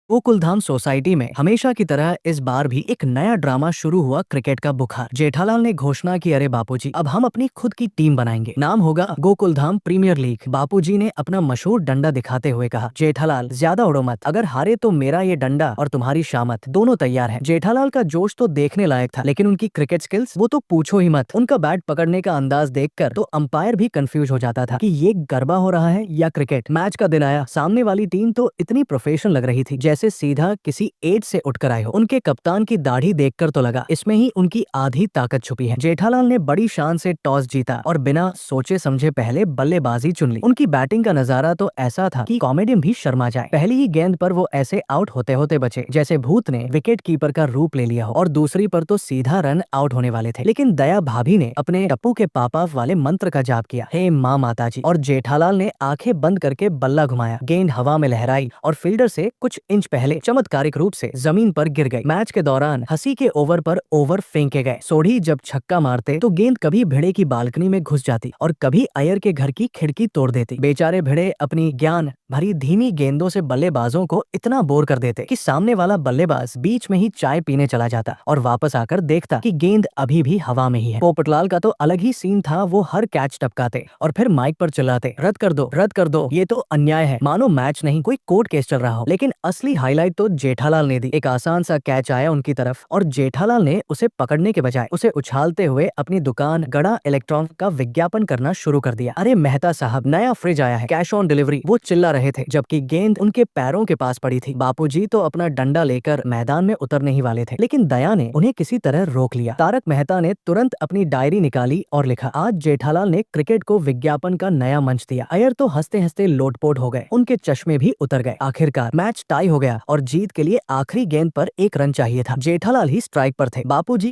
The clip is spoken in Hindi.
गोकुलधाम सोसाइटी में हमेशा की तरह इस बार भी एक नया ड्रामा शुरू हुआ। क्रिकेट का बुखार। जेठालाल ने घोषणा की, अरे बापूजी, अब हम अपनी खुद की टीम बनाएंगे, नाम होगा गोकुलधाम प्रीमियर लीग। बापूजी ने अपना मशहूर डंडा दिखाते हुए कहा, जेठालाल ज्यादा उड़ो मत, अगर हारे तो मेरा ये डंडा और तुम्हारी शामत दोनों तैयार है। जेठालाल का जोश तो देखने लायक था, लेकिन उनकी क्रिकेट स्किल्स वो तो पूछो ही मत। उनका बैट पकड़ने का अंदाज देखकर तो अंपायर भी कंफ्यूज हो जाता था कि ये गरबा हो रहा है या क्रिकेट। मैच का दिन आया, सामने वाली टीम तो इतनी प्रोफेशनल लग रही थी जैसे सीधा किसी एड से उठकर आए हो। उनके कप्तान की दाढ़ी देखकर तो लगा इसमें ही उनकी आधी ताकत छुपी है। जेठालाल ने बड़ी शान से टॉस जीता और बिना सोचे समझे पहले बल्लेबाजी चुन ली। उनकी बैटिंग का नजारा तो ऐसा था कि कॉमेडियन भी शर्मा जाए। पहली ही गेंद पर वो ऐसे आउट होते होते बचे जैसे भूत ने विकेट कीपर का रूप ले लिया हो, और दूसरी पर तो सीधा रन आउट होने वाले थे। लेकिन दया भाभी ने अपने टप्पू के पापा वाले मंत्र का जाप किया, हे माँ माता जी, और जेठालाल ने आंखें बंद करके बल्ला घुमाया। गेंद हवा में लहराई और फील्डर से कुछ इंच पहले चमत्कारिक रूप से जमीन पर गिर गई। मैच के दौरान हंसी के ओवर पर ओवर फेंके गए। सोढ़ी जब छक्का मारते तो गेंद कभी भिड़े की बालकनी में घुस जाती और कभी अय्यर के घर की खिड़की तोड़ देती। बेचारे भिड़े अपनी ज्ञान भरी धीमी गेंदों से बल्लेबाजों को इतना बोर कर देते कि सामने वाला बल्लेबाज बीच में ही चाय पीने चला जाता और वापस आकर देखता कि गेंद अभी भी हवा में ही है। पोपटलाल का तो अलग ही सीन था। वो हर कैच टपकाते और फिर माइक पर चिल्लाते, रद्द कर दो, ये तो अन्याय है, मानो मैच नहीं कोई कोर्ट केस चल रहा हो। लेकिन असली हाईलाइट तो जेठालाल ने दी। एक आसान सा कैच आया उनकी तरफ और जेठालाल ने उसे पकड़ने के बजाय उसे उछालते हुए अपनी दुकान गड़ा इलेक्ट्रॉनिक का विज्ञापन करना शुरू कर दिया। अरे मेहता साहब, नया फ्रिज आया है, कैश ऑन डिलीवरी, वो चिल्ला रहे थे जबकि गेंद उनके पैरों के पास पड़ी थी। बापूजी तो अपना डंडा लेकर मैदान में उतरने ही वाले थे, लेकिन दया ने उन्हें किसी तरह रोक लिया। तारक मेहता ने तुरंत अपनी डायरी निकाली और लिखा, आज जेठालाल ने क्रिकेट को विज्ञापन का नया मंच दिया। अय्यर तो हंसते हंसते लोटपोट हो गए, उनके चश्मे भी उतर गए। आखिरकार मैच टाई हो गया और जीत के लिए आखिरी गेंद पर एक रन चाहिए था। जेठालाल ही स्ट्राइक पर थे। बापूजी